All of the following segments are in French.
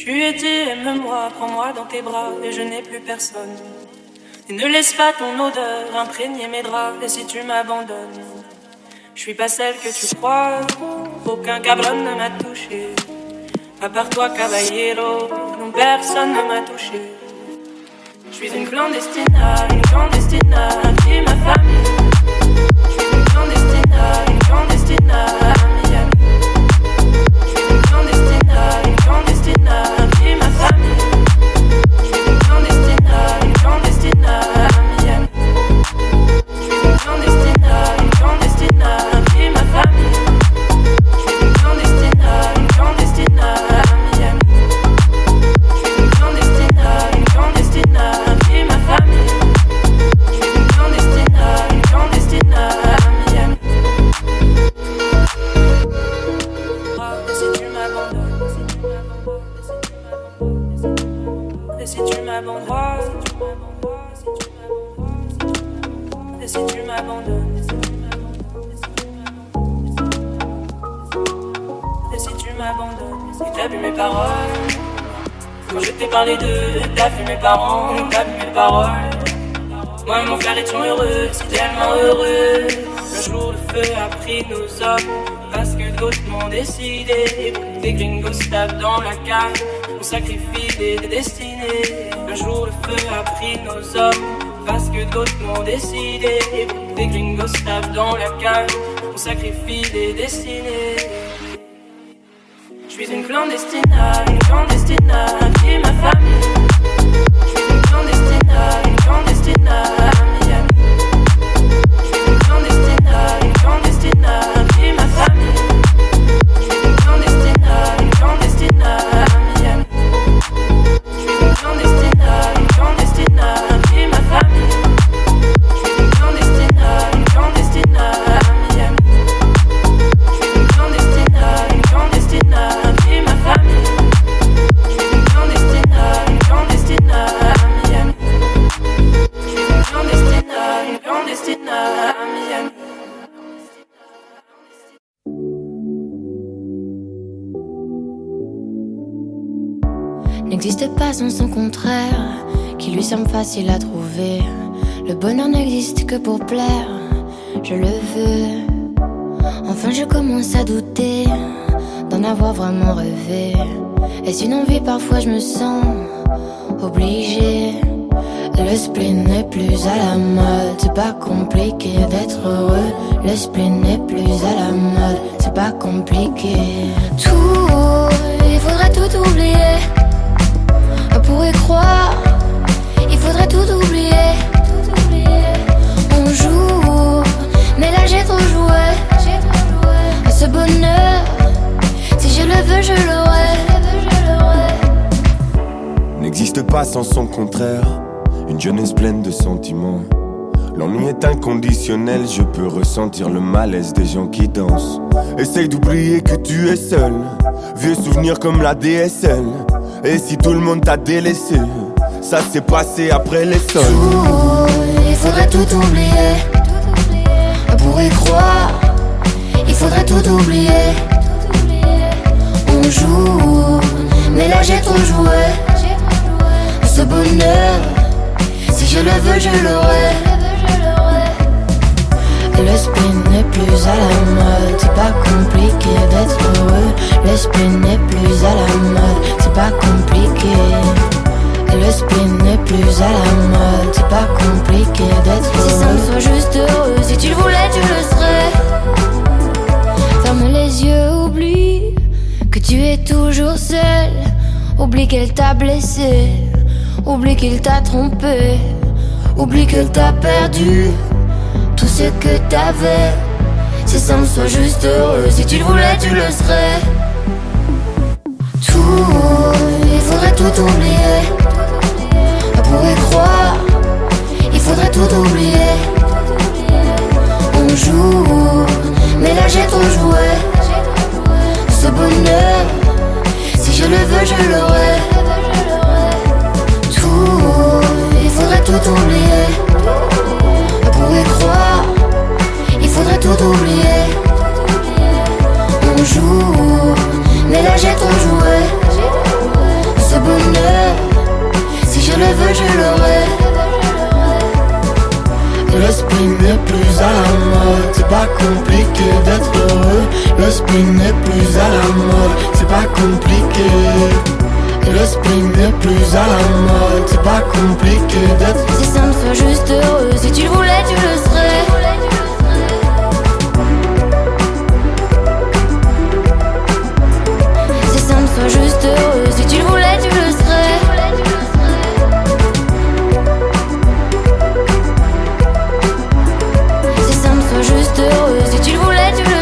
Tu étais, aime-moi, prends-moi dans tes bras et je n'ai plus personne. Et ne laisse pas ton odeur imprégner mes draps. Et si tu m'abandonnes, je suis pas celle que tu crois. Aucun cabron ne m'a touché, à part toi, caballero. Non, personne ne m'a touché. Je suis une clandestina, qui est ma famille. Je suis une clandestina, Miami. Je suis une clandestina, qui est ma famille. Je suis une clandestina, Miami. Je suis une clandestina, qui est ma famille. Je suis une clandestina, Miami. Je suis une clandestina, qui est ma famille. Je suis une clandestina, Miami. Et si tu m'abandonnes, et si tu m'abandonnes, et si tu m'abandonnes, et si tu m'abandonnes, et t'as vu mes paroles. Quand je t'ai parlé d'eux, t'as vu mes parents, t'as vu mes paroles. Moi et mon frère étions heureux, si tellement heureux. Le jour le feu a pris nos hommes, parce que d'autres m'ont décidé. Des gringos tapent dans la cave, on sacrifie des destinées. Le jour le feu a pris nos hommes, parce que d'autres m'ont décidé. Des gringos tapent dans la cave, on sacrifie des destinées. Je suis une clandestina, qui est ma famille. Je suis une clandestina, Miami. Je suis une clandestina, qui est ma famille. Je suis une clandestina, Miami. Je suis une clandestina, qui est ma famille. Je suis une clandestina, Miami. Je suis une clandestina, qui est ma famille. Je suis une clandestina, Miami. Je suis une clandestina, Miami. N'existe pas sans son contraire, qui lui semble facile à trouver. Le bonheur n'existe que pour plaire, je le veux. Enfin je commence à douter d'en avoir vraiment rêvé. Est-ce une envie? Parfois je me sens obligée. Le spleen n'est plus à la mode, c'est pas compliqué d'être heureux. Le spleen n'est plus à la mode, c'est pas compliqué. Tout, il faudrait tout oublier. On pourrait croire, il faudrait tout oublier. On joue, mais là j'ai trop joué. Ce bonheur, si je le veux, je l'aurai. N'existe pas sans son contraire, une jeunesse pleine de sentiments. L'ennui est inconditionnel, je peux ressentir le malaise des gens qui dansent. Essaye d'oublier que tu es seul, vieux souvenirs comme la DSL. Et si tout le monde t'a délaissé, ça s'est passé après les sols. Il faudrait tout oublier. On pourrait croire, il faudrait tout oublier. On joue, mais là j'ai trop joué. Ce bonheur, si je le veux, je l'aurai. Le spleen n'est plus à la mode, c'est pas compliqué d'être heureux. Le spleen n'est plus à la mode, c'est pas compliqué. Le spleen n'est plus à la mode, c'est pas compliqué d'être heureux. Si ça me soit juste heureux, si tu le voulais, tu le serais. Ferme les yeux, oublie que tu es toujours seul. Oublie qu'elle t'a blessé, oublie qu'il t'a trompé, oublie qu'elle t'a perdu tout ce que t'avais. Si ça me soit juste heureux, si tu le voulais, tu le serais. Tout, il faudrait tout oublier. On pourrait croire, il faudrait tout oublier. On joue, mais là j'ai trop joué. Ce bonheur, si je le veux, je l'aurai. Tout, il faudrait tout oublier. On pourrait croire, il faudrait tout oublier. On joue, n'est plus à la mode. C'est pas compliqué d'être heureux. Le spleen n'est plus à la mode. C'est pas compliqué. Le spleen n'est plus à la mode. C'est pas compliqué d'être. C'est simple, sois juste heureux. Si tu le voulais, tu le serais. C'est simple, sois juste heureux. Si tu le voulais, tu le serais. C'est simple, sois juste heureux. Si tu le voulais, tu le serais.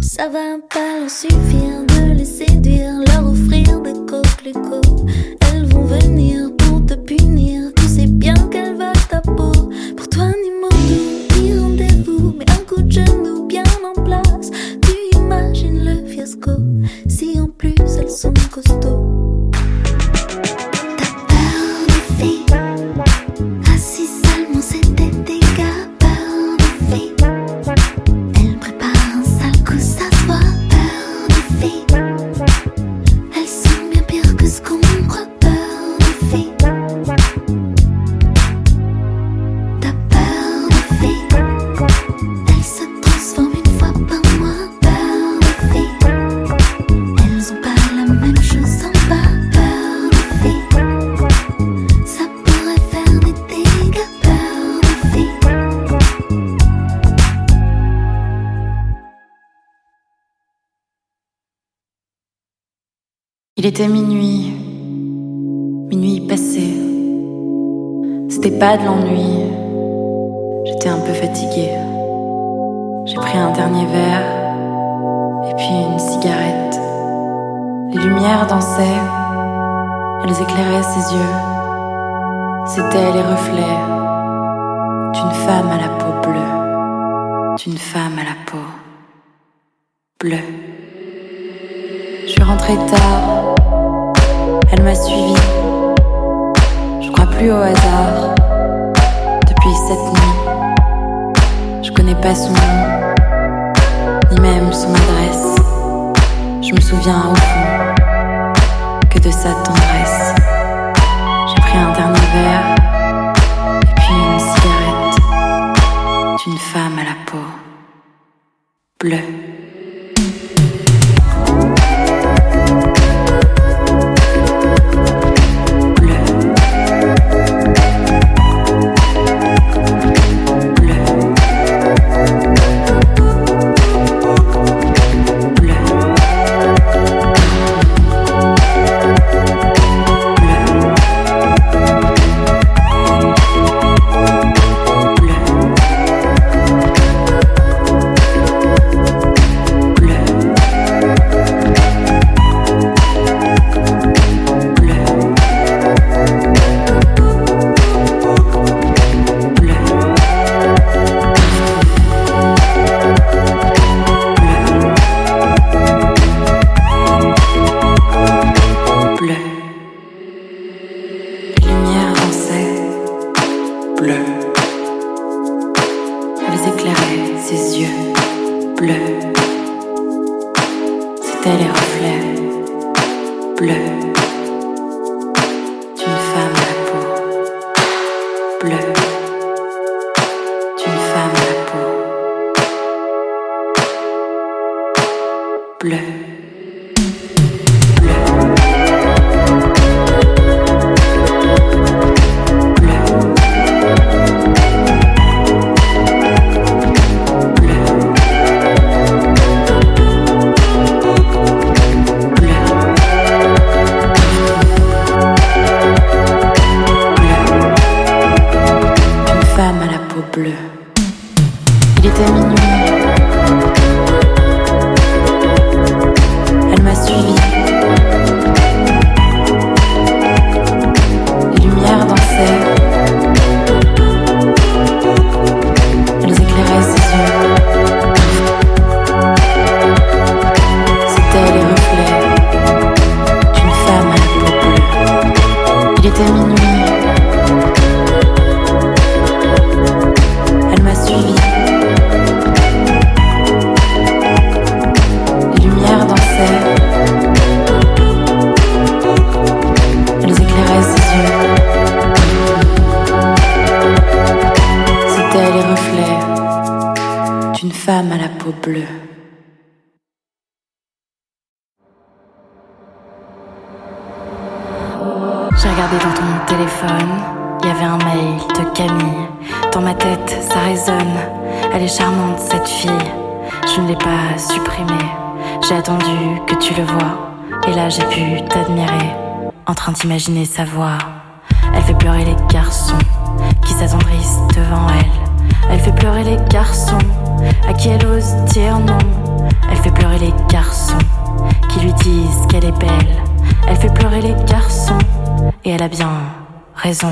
Ça va pas leur suffire de les séduire, leur offrir des coquelicots. Elles vont venir pour te punir, tu sais bien qu'elles veulent ta peau. Pour toi ni mot doux, ni rendez-vous, mais un coup de genou bien en place. Tu imagines le fiasco, si en plus elles sont costauds. Il était minuit passé. C'était pas de l'ennui, j'étais un peu fatiguée. J'ai pris un dernier verre et puis une cigarette. Les lumières dansaient, elles éclairaient ses yeux. C'étaient les reflets d'une femme à la peau bleue, d'une femme à la peau bleue. Je suis rentrée tard, elle m'a suivie. Je crois plus au hasard. Depuis cette nuit, je connais pas son nom, ni même son adresse. Je me souviens au fond que de sa tendresse. J'ai pris un dernier verre d'une femme à la peau bleue. J'ai regardé dans ton téléphone, il y avait un mail de Camille. Dans ma tête, ça résonne. Elle est charmante cette fille. Je ne l'ai pas supprimée. J'ai attendu que tu le vois. Et là j'ai pu t'admirer, en train d'imaginer sa voix. Elle fait pleurer les garçons qui s'attendrissent devant elle. Elle fait pleurer les garçons à qui elle ose dire non. Elle fait pleurer les garçons qui lui disent qu'elle est belle. Elle fait pleurer les garçons et elle a bien raison.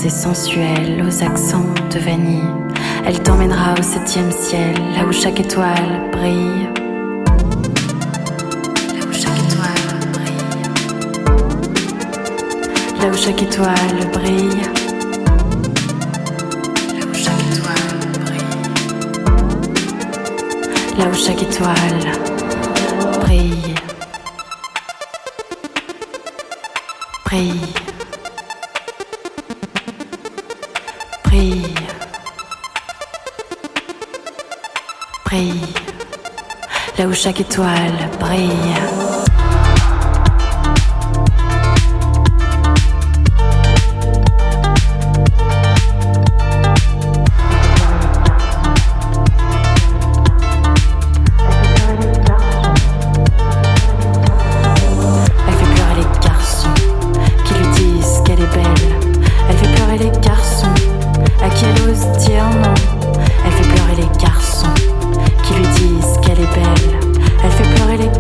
Et sensuelle, aux accents de vanille, elle t'emmènera au 7e ciel, là où chaque étoile brille. Là où chaque étoile brille. Là où chaque étoile brille. Là où chaque étoile brille. Là où chaque étoile brille. Brille. Brille, brille, là où chaque étoile brille. Elle fait pleurer les garçons qui lui disent qu'elle est belle. Elle fait pleurer les garçons à qui elle ose dire non. Elle fait pleurer les garçons qui lui disent qu'elle est belle. Elle fait pleurer les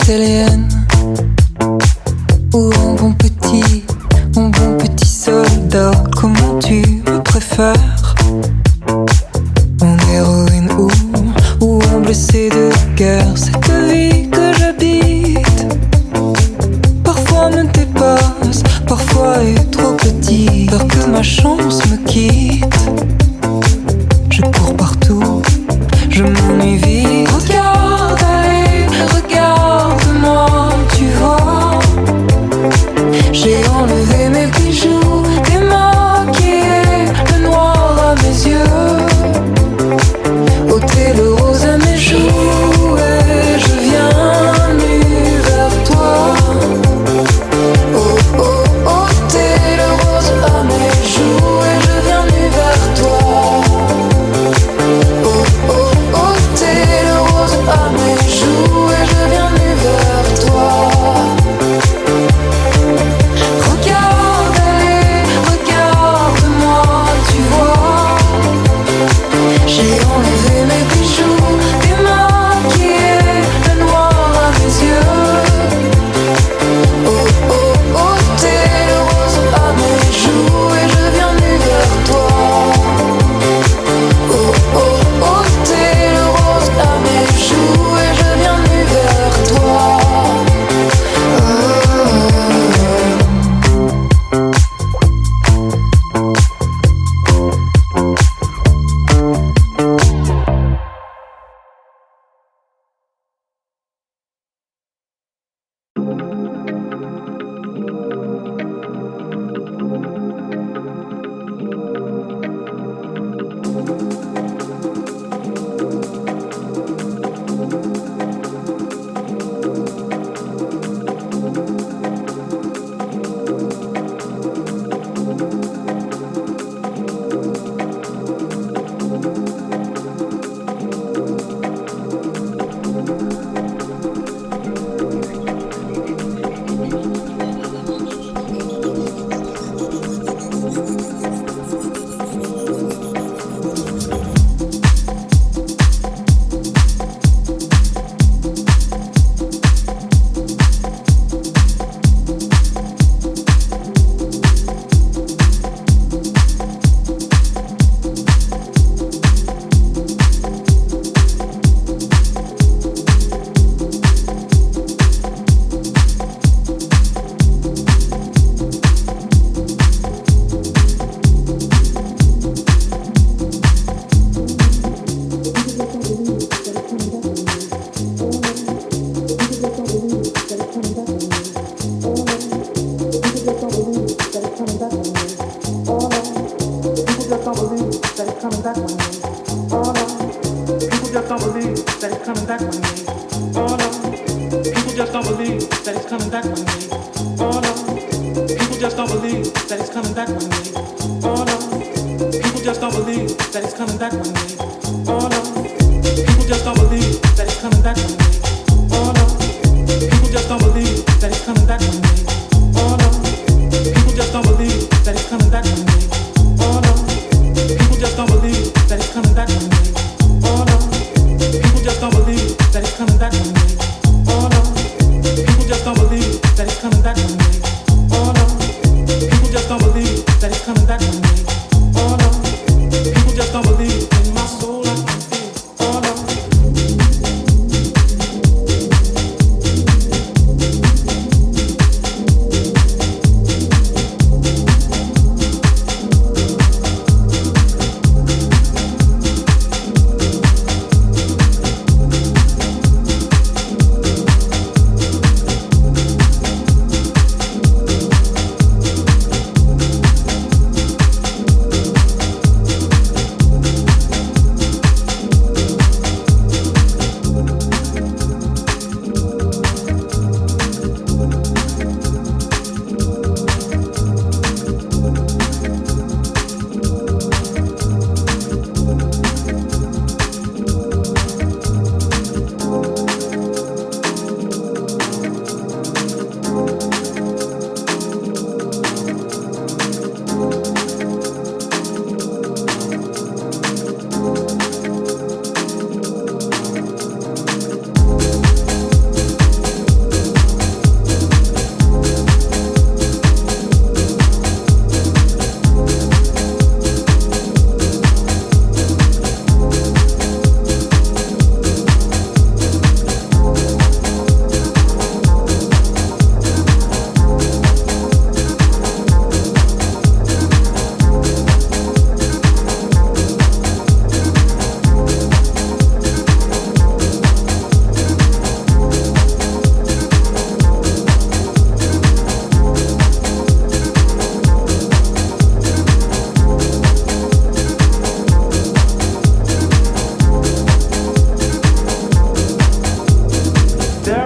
italienne. Ou un bon petit soldat, comment tu me préfères? En héroïne ou en blessé de guerre, cette vie que j'habite parfois me dépasse, parfois est trop petit. Peur que ma chance me quitte, je cours partout, je m'ennuie vite. Regarde, allez, regarde-moi, tu vois. J'ai enlevé mes bijoux, démaquillé le noir à mes yeux, ôté le rose à mes joues, et je viens nu vers toi. Oh oh, ôté le rose à mes joues, et je viens nu vers toi. Oh oh, ôté le rose à mes joues, et je viens nu vers toi. Regarde, allez, regarde-moi, tu vois. J'ai enlevé mes bijoux, démaquillé le noir à mes yeux. Oh oh, ôté le rose à mes joues, et je viens nu vers toi. Oh oh, ôté le rose à mes joues, et je viens nu vers toi.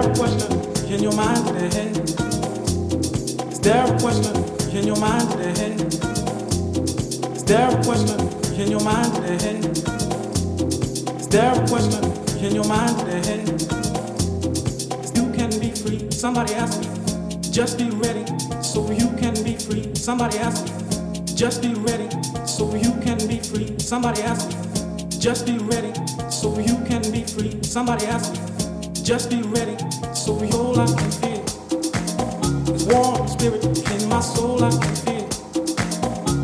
there a question in your mind today? Is there a question in your mind today? Is there a question in your mind today? Is there a question in your mind today? You can be free. Somebody asked me, just be ready so you can be free. Somebody asked me, just be ready so you can be free. Somebody asked me, just be ready so you can be free. Somebody asked me, just be ready so your life can feel. This warm spirit in my soul I can feel.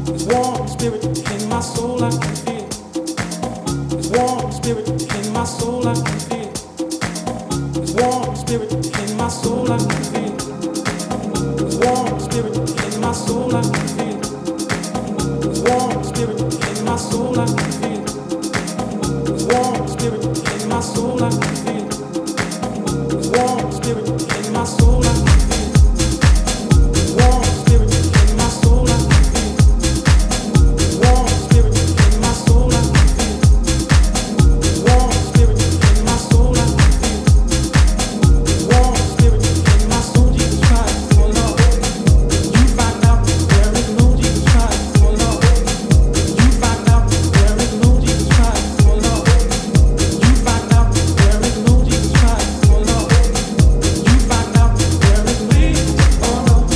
This warm spirit in my soul I can feel. This warm spirit in my soul I can feel. This warm spirit in my soul I can feel. This warm spirit in my soul I can feel. This warm spirit in my soul I can feel. This warm spirit in my soul I can feel. This warm spirit in my soul I can feel. This warm spirit in my soul I can feel. This warm spirit in my soul I can feel. This warm spirit in my soul I can feel. This warm spirit in my soul. Jesus Christ, oh Lord, you find out there is no Jesus Christ, oh Lord. You find out there is no Jesus Christ, oh Lord. You find out there is no Jesus Christ, oh Lord. You find out there is no, oh Lord.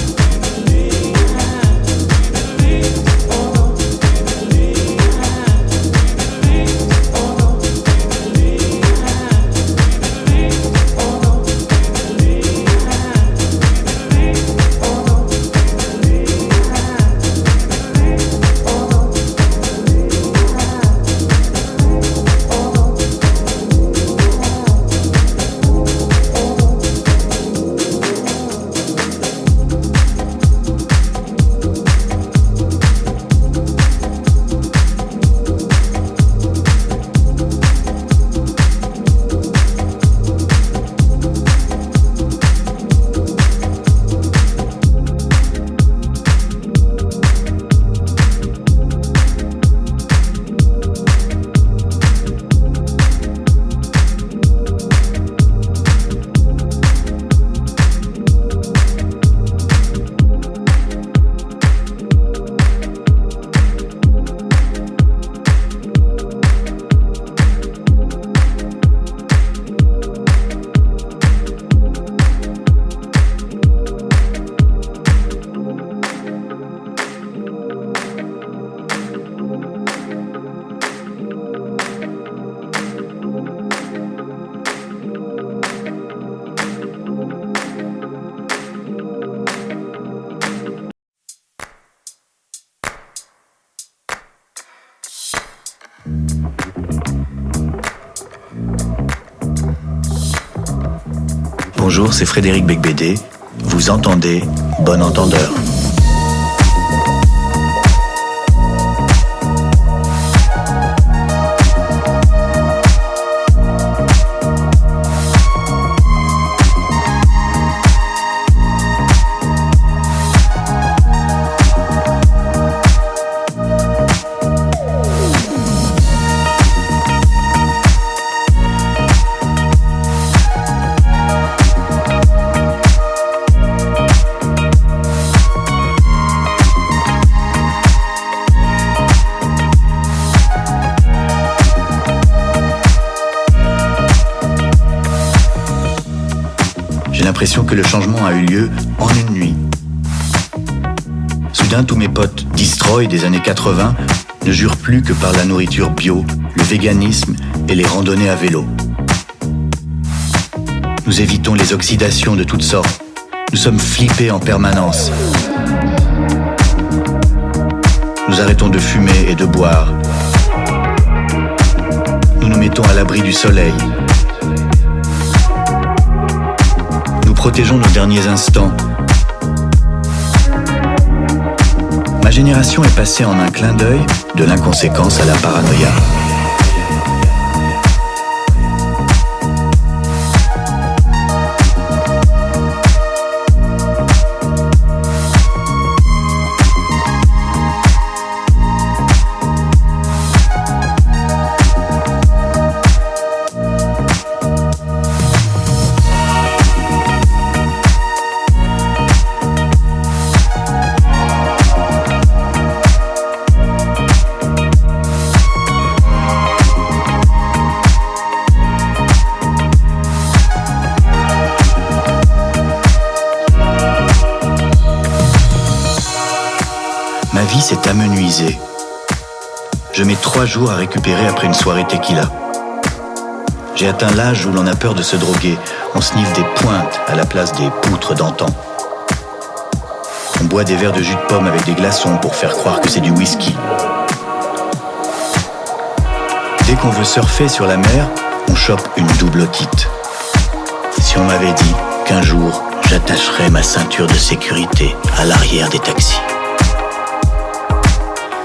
Bonjour, c'est Frédéric Becbédé. Vous entendez Bon Entendeur. J'ai l'impression que le changement a eu lieu en une nuit. Soudain, tous mes potes destroy des années 80 ne jurent plus que par la nourriture bio, le véganisme et les randonnées à vélo. Nous évitons les oxydations de toutes sortes. Nous sommes flippés en permanence. Nous arrêtons de fumer et de boire. Nous nous mettons à l'abri du soleil. Nous protégeons nos derniers instants. Ma génération est passée en un clin d'œil de l'inconséquence à la paranoïa. s'est amenuisée. Je mets 3 jours à récupérer après une soirée tequila. J'ai atteint l'âge où l'on a peur de se droguer. On sniffe des pointes à la place des poutres d'antan. On boit des verres de jus de pomme avec des glaçons pour faire croire que c'est du whisky. Dès qu'on veut surfer sur la mer, on chope une double kit. Si on m'avait dit qu'un jour, j'attacherais ma ceinture de sécurité à l'arrière des taxis.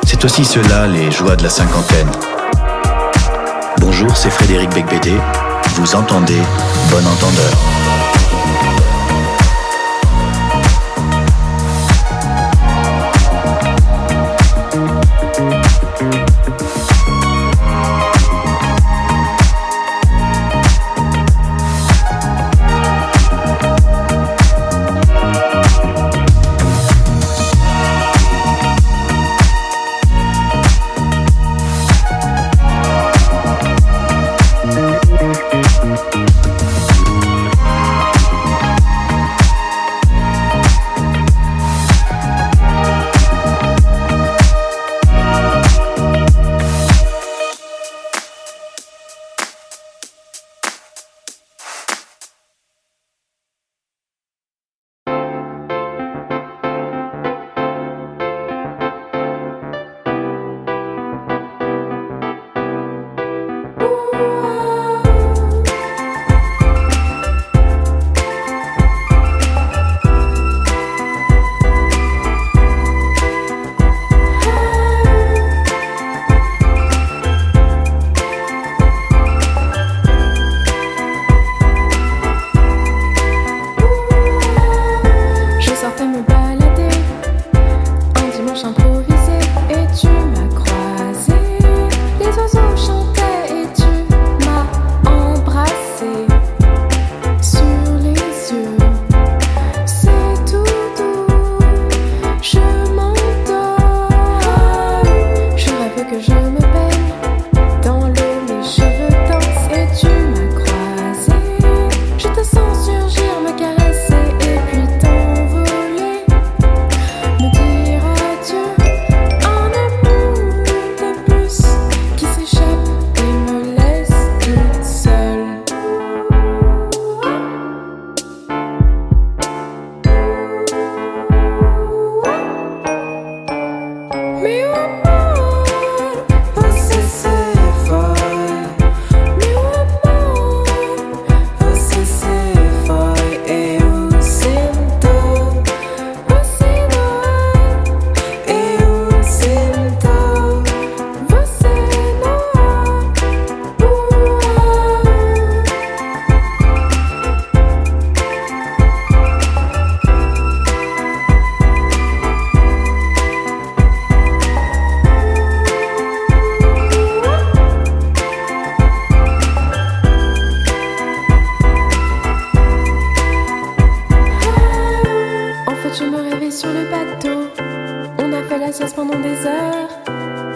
C'est aussi cela, les joies de la cinquantaine. Bonjour, c'est Frédéric Becbédé. Vous entendez Bon Entendeur.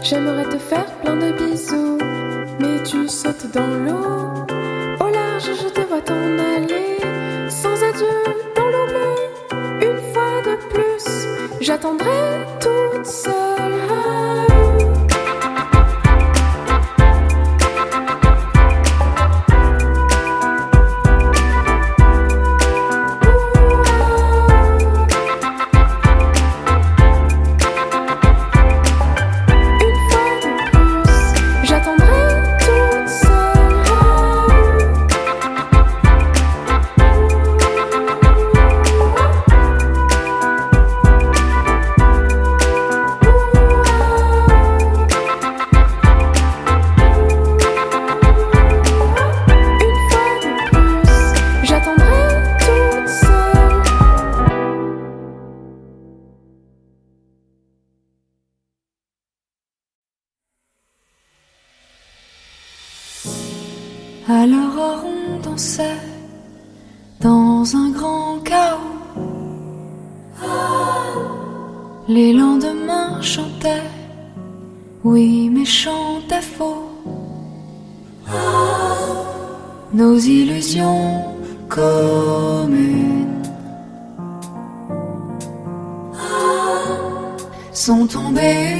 J'aimerais te faire plein de bisous, mais tu sautes dans l'eau. Au large, je te vois t'en aller, sans adieu dans l'oubli. Une fois de plus, j'attendrai toute seule. À l'aurore on dansait dans un grand chaos. Les lendemains chantaient, oui mais chantaient faux. Nos illusions communes sont tombés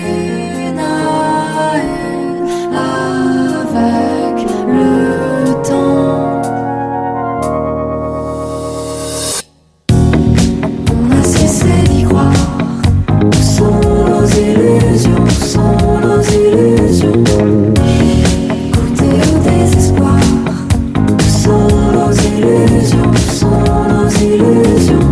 une à une avec le temps. On a cessé d'y croire. Où sont nos illusions? Où sont nos illusions? Goûter au désespoir. Où sont nos illusions? Où sont nos illusions?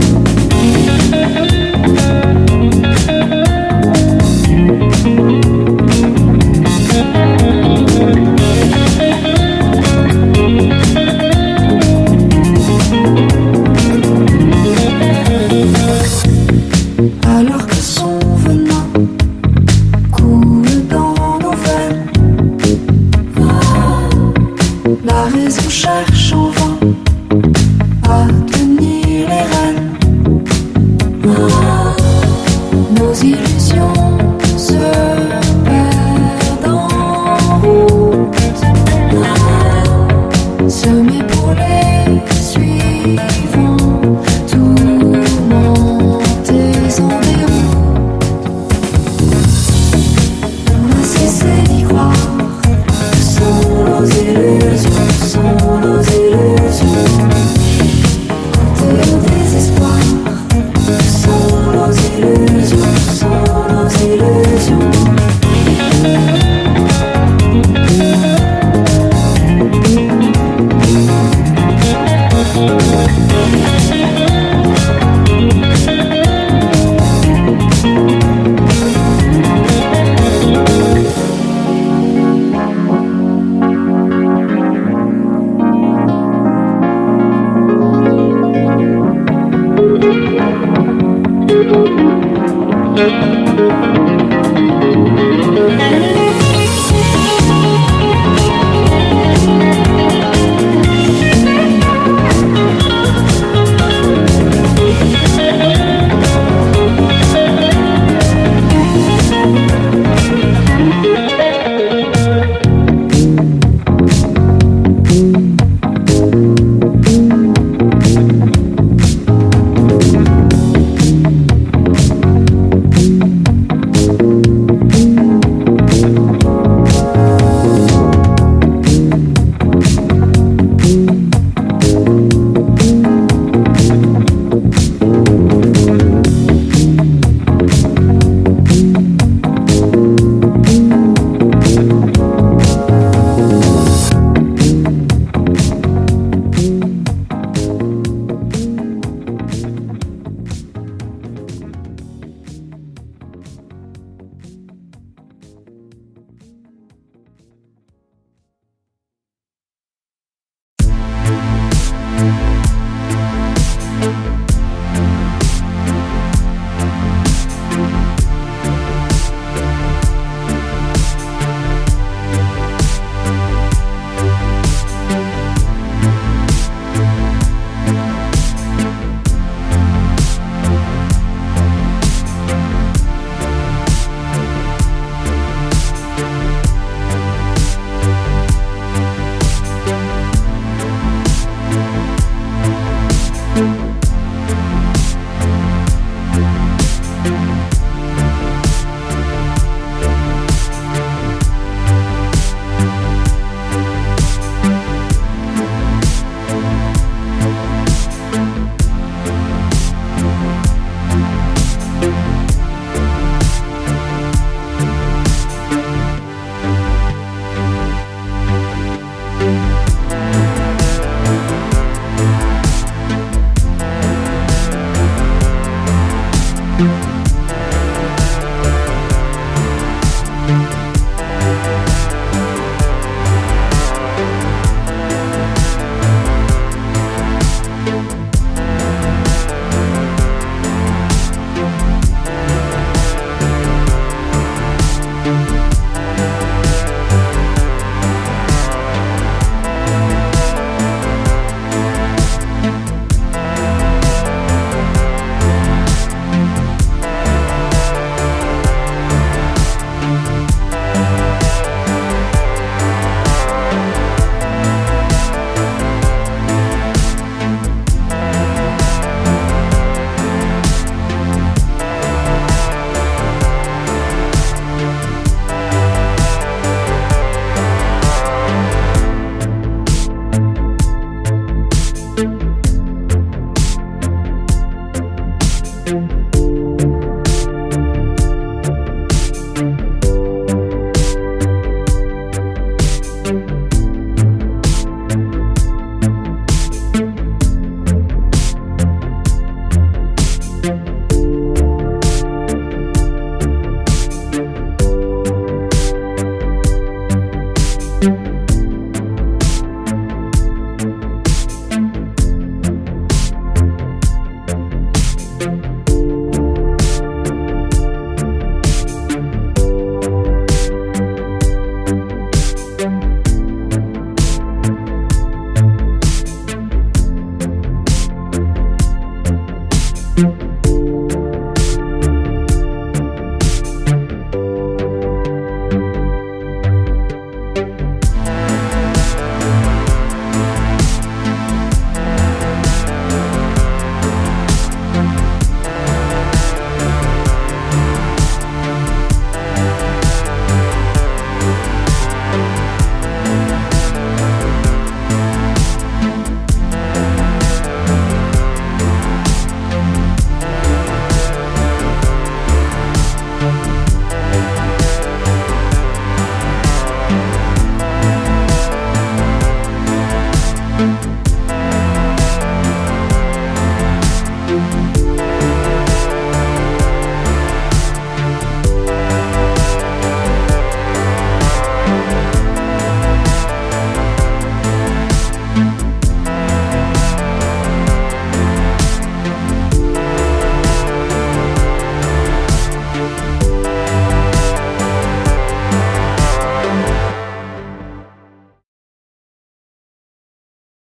Alors que son venin coule dans nos veines, la raison cherche en vain à tenir les rênes. Nos illusions se perdent en route, semées pour les suivants, tourmentées en déroute. On a cessé d'y croire. Où sont nos illusions? Où sont nos illusions? Goûter au désespoir. Où sont nos illusions? Où sont nos illusions? Thank you.